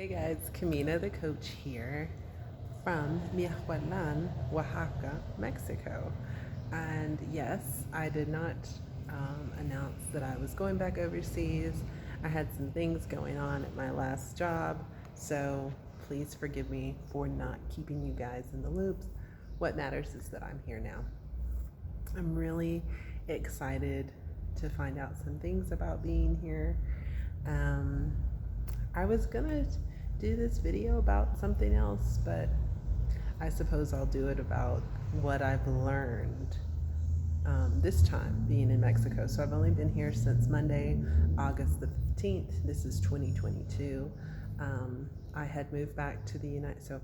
Hey guys, Camina the coach here from Miahualan, Oaxaca, Mexico. And yes, I did not announce that I was going back overseas. I had some things going on at my last job, so please forgive me for not keeping you guys in the loops. What matters is that I'm here now. I'm really excited to find out some things about being here. Um, I was gonna do this video about something else, but I suppose I'll do it about what I've learned this time being in Mexico. So I've only been here since Monday, August the 15th. This is 2022. I had moved back to the United So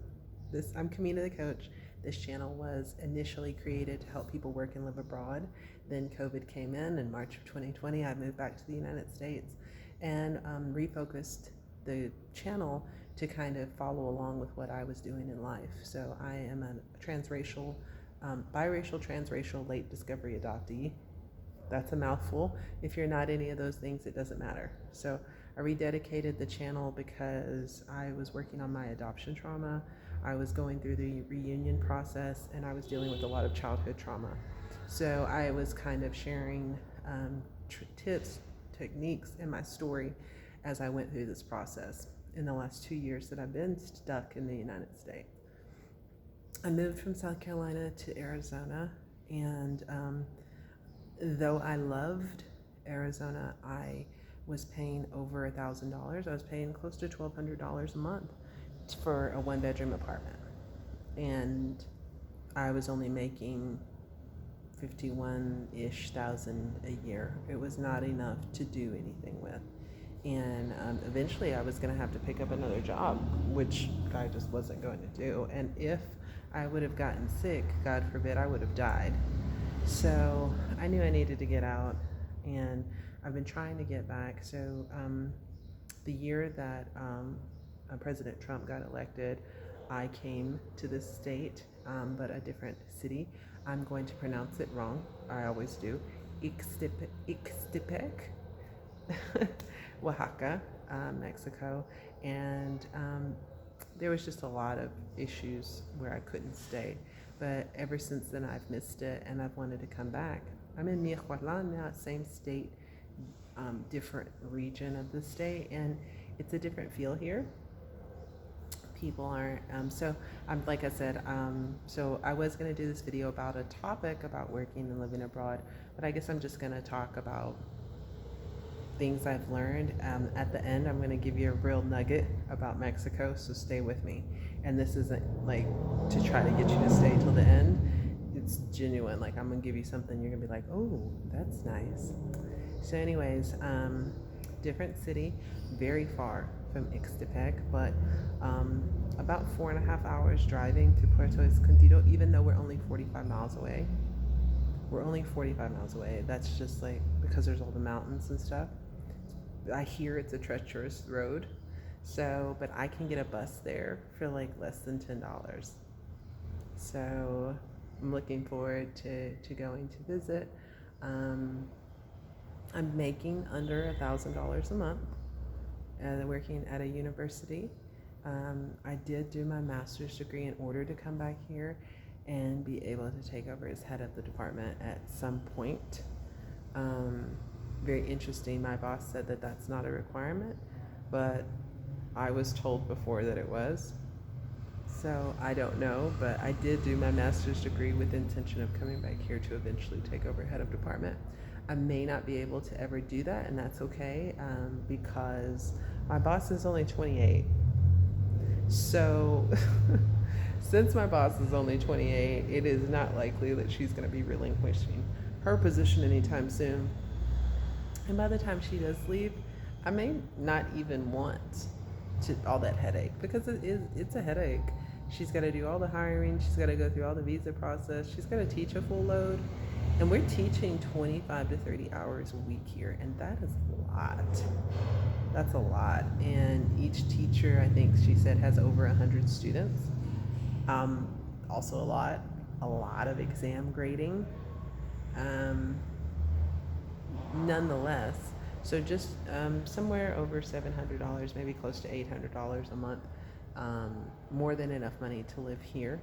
I'm Camina the coach. This channel was initially created to help people work and live abroad. Then COVID came in March of 2020. I moved back to the United States and refocused the channel to kind of follow along with what I was doing in life. So I am a transracial, biracial, transracial, late discovery adoptee. That's a mouthful. If you're not any of those things, it doesn't matter. So I rededicated the channel because I was working on my adoption trauma. I was going through the reunion process and I was dealing with a lot of childhood trauma. So I was kind of sharing tips, techniques, and my story as I went through this process in the last 2 years that I've been stuck in the United States. I moved from South Carolina to Arizona, and though I loved Arizona, I was paying over $1,000. I was paying close to $1,200 a month for a one-bedroom apartment, and I was only making 51-ish thousand a year. It was not enough to do anything with. And eventually I was going to have to pick up another job, which I just wasn't going to do. And if I would have gotten sick, God forbid, I would have died. So I knew I needed to get out, and I've been trying to get back. So the year that President Trump got elected, I came to this state, but a different city. I'm going to pronounce it wrong. I always do. Ixtepec, Oaxaca, Mexico. And there was just a lot of issues where I couldn't stay. But ever since then, I've missed it and I've wanted to come back. I'm in Miahualan now, same state, different region of the state, and it's a different feel here. People aren't so I'm like I said, so I was going to do this video about a topic about working and living abroad, but I guess I'm just going to talk about things I've learned. At the end, I'm going to give you a real nugget about Mexico, so stay with me. And this isn't like to try to get you to stay till the end. It's genuine. Like, I'm going to give you something you're going to be like, oh, that's nice. So anyways, different city, very far from Ixtepec, but about 4.5 hours driving to Puerto Escondido, even though we're only 45 miles away. We're only 45 miles away. That's just like because there's all the mountains and stuff. I hear it's a treacherous road. So, but I can get a bus there for like less than $10. So I'm looking forward to going to visit. I'm making under $1,000 a month and working at a university. I did do my master's degree in order to come back here and be able to take over as head of the department at some point. Very interesting. My boss said that that's not a requirement, but I was told before that it was. So I don't know, but I did do my master's degree with the intention of coming back here to eventually take over head of department. I may not be able to ever do that, and that's okay, because my boss is only 28. So since my boss is only 28, it is not likely that she's going to be relinquishing her position anytime soon. And by the time she does leave, I may not even want all that headache, because it's a headache. She's got to do all the hiring. She's got to go through all the visa process. She's got to teach a full load. And we're teaching 25 to 30 hours a week here, and that is a lot. That's a lot. And each teacher, I think she said, has over 100 students. Also a lot of exam grading. Nonetheless, So just somewhere over $700, maybe close to $800 a month. More than enough money to live here.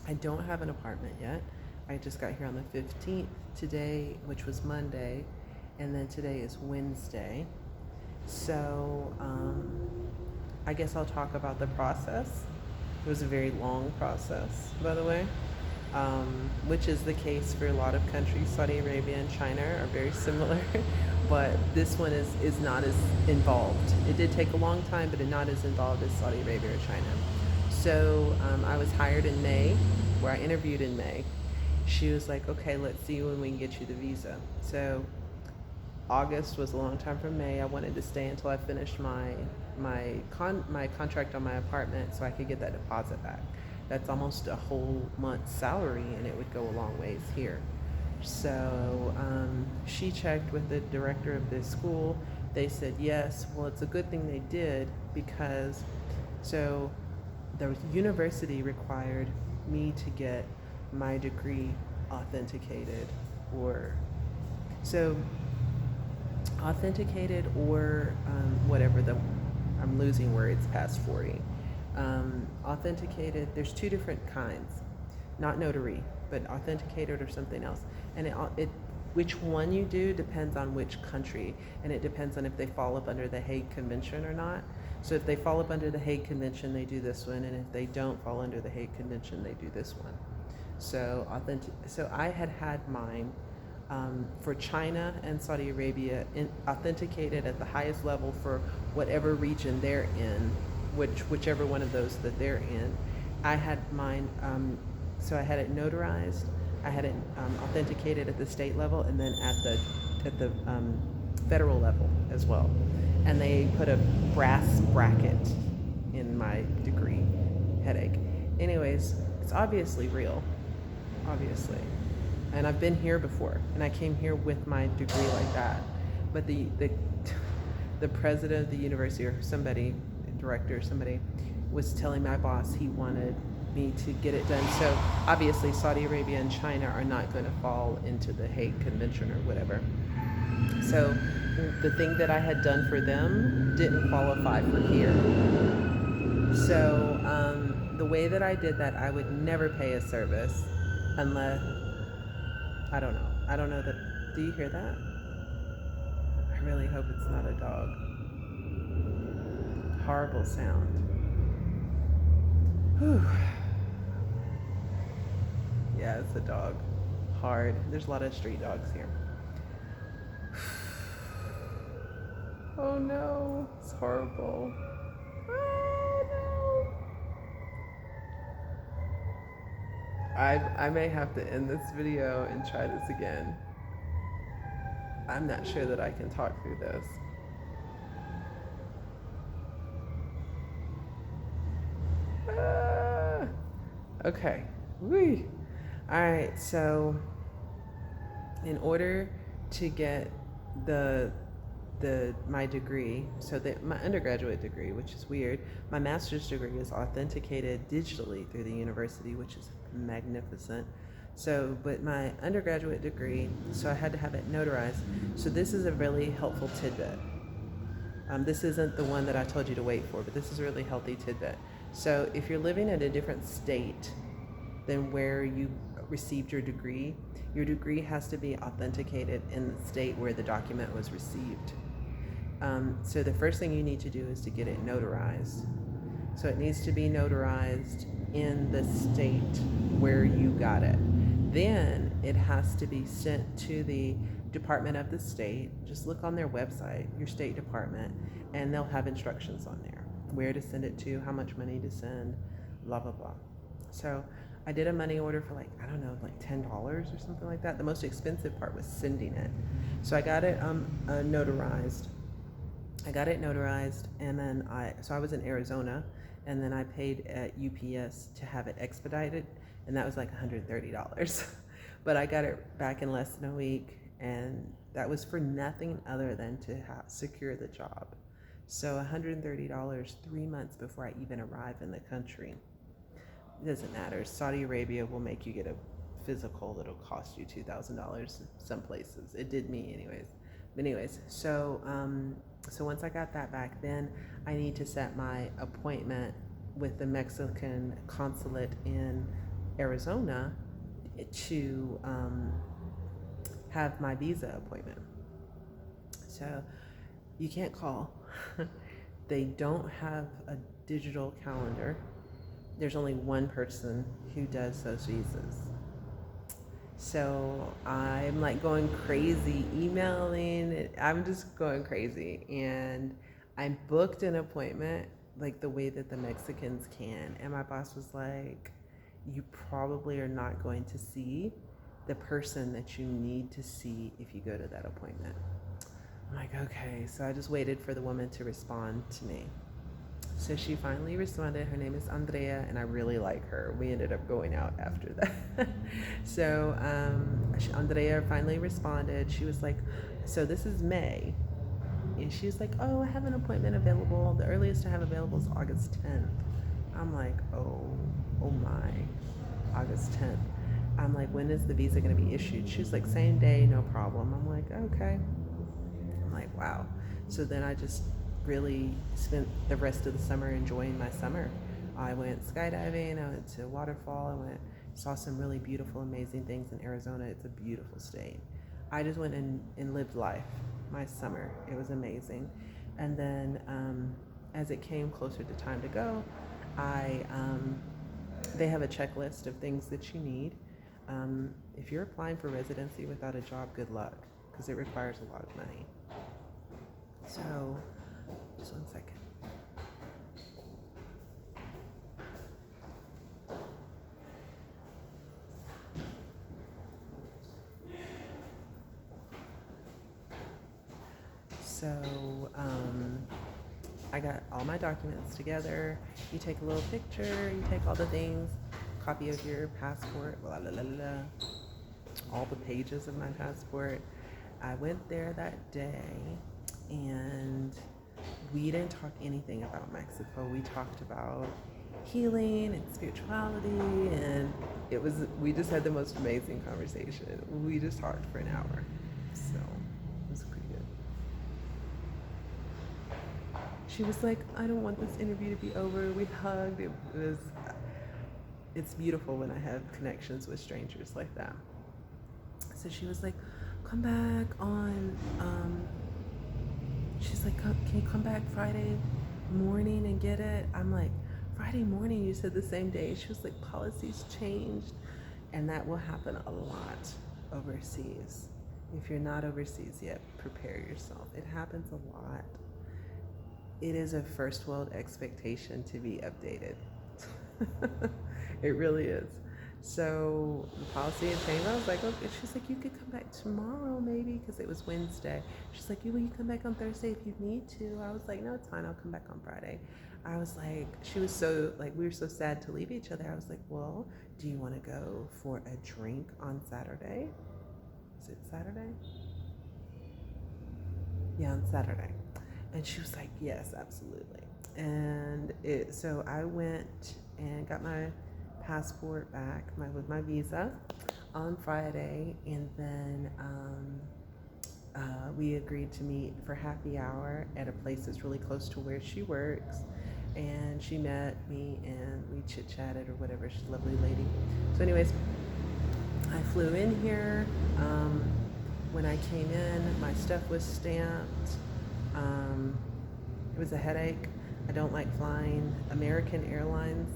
I don't have an apartment yet. I just got here on the 15th today, which was Monday, and then today is Wednesday. So I guess I'll talk about the process. It was a very long process, by the way, which is the case for a lot of countries. Saudi Arabia and China are very similar, but this one is not as involved. It did take a long time, but it's not as involved as Saudi Arabia or China. So I was hired in May, where I interviewed in May. She was like, okay, let's see when we can get you the visa. So August was a long time from May. I wanted to stay until I finished my contract on my apartment so I could get that deposit back. That's almost a whole month's salary, and it would go a long ways here. So she checked with the director of this school. They said yes. Well, it's a good thing they did, because so the university required me to get my degree authenticated, or so authenticated, or whatever the, I'm losing words past 40. Authenticated, there's two different kinds, not notary, but authenticated or something else. And it which one you do depends on which country, and it depends on if they fall up under the Hague Convention or not. So if they fall up under the Hague Convention, they do this one, and if they don't fall under the Hague Convention, they do this one. So so I had mine for China and Saudi Arabia authenticated at the highest level for whatever region they're in, whichever one of those that they're in. I had mine, so I had it notarized. I had it authenticated at the state level, and then at the federal level as well. And they put a brass bracket in my degree. Headache. Anyways, it's obviously real, obviously. And I've been here before, and I came here with my degree like that. But the president of the university, or somebody, director or somebody, was telling my boss he wanted me to get it done. So obviously Saudi Arabia and China are not going to fall into the Hague Convention or whatever. So the thing that I had done for them didn't qualify for here. So the way that I did that, I would never pay a service unless, I don't know that, do you hear that? I really hope it's not a dog. Horrible sound. Whew. Yeah, it's a dog. Hard. There's a lot of street dogs here. Oh no, it's horrible. Oh no. I may have to end this video and try this again. I'm not sure that I can talk through this. Okay. Whee. All right. So, in order to get my degree, so that my undergraduate degree, which is weird, my master's degree is authenticated digitally through the university, which is magnificent. So, but my undergraduate degree, so I had to have it notarized. So this is a really helpful tidbit. This isn't the one that I told you to wait for, but this is a really healthy tidbit. So if you're living in a different state than where you received your degree has to be authenticated in the state where the document was received. So the first thing you need to do is to get it notarized. So it needs to be notarized in the state where you got it. Then it has to be sent to the Department of the State. Just look on their website, your State Department, and they'll have instructions on there. Where to send it to, how much money to send, blah, blah, blah. So I did a money order for like $10 or something like that. The most expensive part was sending it. So I got it notarized. And then I was in Arizona, and then I paid at UPS to have it expedited, and that was like $130. But I got it back in less than a week, and that was for nothing other than to secure the job. So $130 3 months before I even arrive in the country. It doesn't matter. Saudi Arabia will make you get a physical that'll cost you $2,000 some places. It did me anyways. But anyways, so once I got that back, then I need to set my appointment with the Mexican consulate in Arizona to have my visa appointment. So you can't call. They don't have a digital calendar. There's only one person who does those visas. So I'm like going crazy, emailing. I'm just going crazy. And I booked an appointment like the way that the Mexicans can. And my boss was like, you probably are not going to see the person that you need to see if you go to that appointment. I'm like, okay. So I just waited for the woman to respond to me. So she finally responded. Her name is Andrea, and I really like her. We ended up going out after that. So Andrea finally responded. She was like, so this is May. And she was like, oh, I have an appointment available. The earliest I have available is August 10th. I'm like, oh my, August 10th. I'm like, when is the visa going to be issued? She's like, same day, no problem. I'm like, okay. I'm like, wow. So then I just really spent the rest of the summer enjoying my summer. I went skydiving, I went to a waterfall, saw some really beautiful, amazing things in Arizona. It's a beautiful state. I just went and lived life, my summer. It was amazing. And then as it came closer to time to go, they have a checklist of things that you need. If you're applying for residency without a job, good luck, because it requires a lot of money. So, just one second. So, I got all my documents together. You take a little picture, you take all the things, copy of your passport, blah, blah, blah, blah, all the pages of my passport. I went there that day, and we didn't talk anything about Mexico. We talked about healing and spirituality, and we just had the most amazing conversation. We just talked for an hour, so it was pretty good. She was like, I don't want this interview to be over. We hugged. It's beautiful when I have connections with strangers like that. So she was like, come back on, she's like, can you come back Friday morning and get it? I'm like, Friday morning? You said the same day. She was like, policies changed, and that will happen a lot overseas. If you're not overseas yet, prepare yourself. It happens a lot. It is a first world expectation to be updated. It really is. So the policy had changed. I was like, okay. She's like, you could come back tomorrow maybe, because it was Wednesday. She's like, will you come back on Thursday if you need to? I was like, no, it's fine. I'll come back on Friday. I was like, she was so, like, we were so sad to leave each other. I was like, well, do you want to go for a drink on Saturday? Is it Saturday? Yeah, on Saturday. And she was like, yes, absolutely. And so I went and got my passport back with my visa on Friday, and then we agreed to meet for happy hour at a place that's really close to where she works, and she met me and we chit-chatted or whatever. She's a lovely lady. So anyways, I flew in here. When I came in, my stuff was stamped. It was a headache. I don't like flying American Airlines.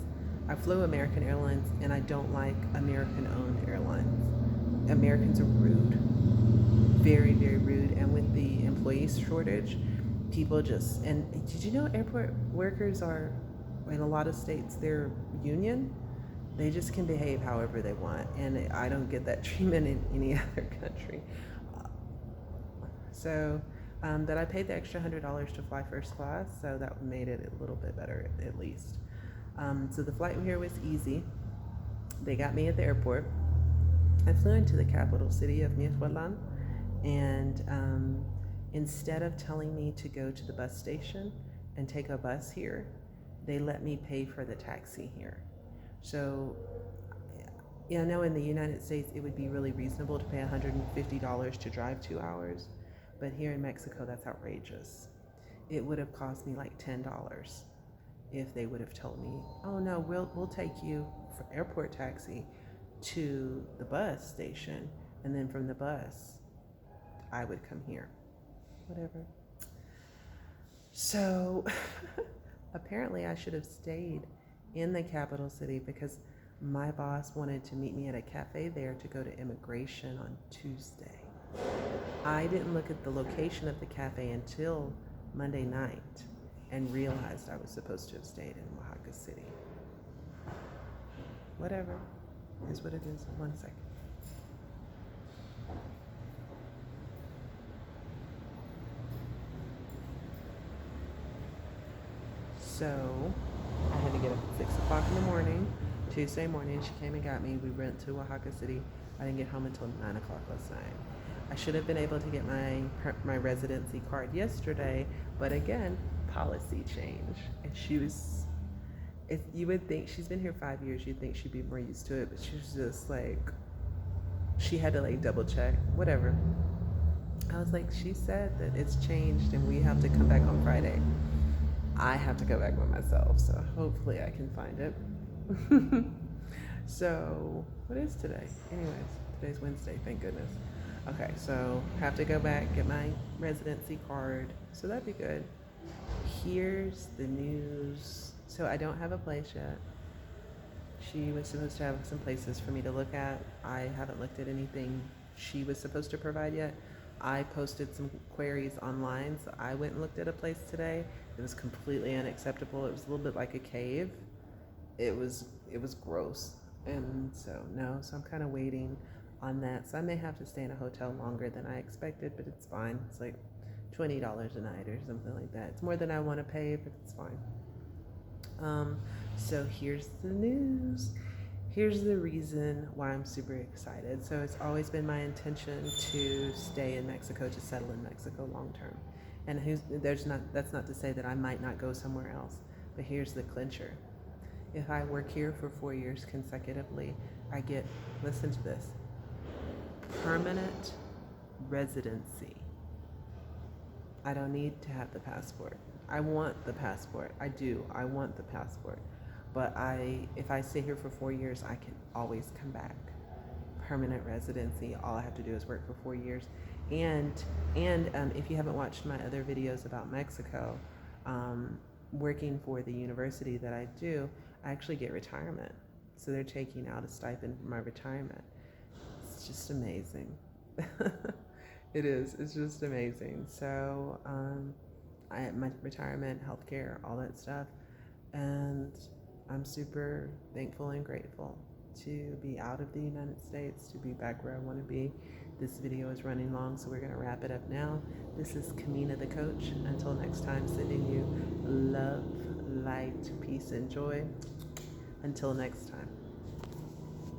I flew American Airlines, and I don't like American-owned airlines. Americans are rude, very, very rude. And with the employee shortage, people just, and did you know airport workers are, in a lot of states, they're union? They just can behave however they want, and I don't get that treatment in any other country. So that I paid the extra $100 to fly first class, so that made it a little bit better at least. So the flight here was easy. They got me at the airport. I flew into the capital city of Michoacan, and instead of telling me to go to the bus station and take a bus here, they let me pay for the taxi here. So I know in the United States it would be really reasonable to pay $150 to drive 2 hours, But here in Mexico, that's outrageous. It would have cost me like $10 if they would have told me, "Oh no, we'll take you for airport taxi to the bus station, and then from the bus, I would come here." Whatever. So apparently, I should have stayed in the capital city because my boss wanted to meet me at a cafe there to go to immigration on Tuesday. I didn't look at the location of the cafe until Monday night and realized I was supposed to have stayed in Oaxaca City. Whatever. Is what it is. 1 second. So I had to get up at 6 o'clock in the morning. Tuesday morning, she came and got me. We went to Oaxaca City. I didn't get home until 9 o'clock last night. I should have been able to get my residency card yesterday, but again, policy change. And she was, if you would think she's been here 5 years, you'd think she'd be more used to it, but she was just like, she had to like double check, whatever. I was like, she said that it's changed and we have to come back on Friday. I have to go back by myself, so hopefully I can find it. So, what is today? Anyways, today's Wednesday, thank goodness. Okay, so have to go back, get my residency card, so that'd be good. Here's the news. So I don't have a place yet. She was supposed to have some places for me to look at. I haven't looked at anything she was supposed to provide yet. I posted some queries online, so I went and looked at a place today. It was completely unacceptable. It was a little bit like a cave. It was gross. And so I'm kind of waiting on that. So I may have to stay in a hotel longer than I expected, but it's fine. It's like $20 a night or something like that. It's more than I want to pay, but it's fine. So here's the news. Here's the reason why I'm super excited. So it's always been my intention to stay in Mexico, to settle in Mexico long term. And that's not to say that I might not go somewhere else, but here's the clincher. If I work here for 4 years consecutively, I get, listen to this, permanent residency. I don't need to have the passport. I want the passport. I do. I want the passport. But if I stay here for 4 years, I can always come back. Permanent residency. All I have to do is work for 4 years. And if you haven't watched my other videos about Mexico, working for the university that I do, I actually get retirement. So they're taking out a stipend for my retirement. It's just amazing. It is. It's just amazing. So I have my retirement, healthcare, all that stuff. And I'm super thankful and grateful to be out of the United States, to be back where I want to be. This video is running long, so we're going to wrap it up now. This is Kamina the Coach. Until next time, sending you love, light, peace, and joy. Until next time.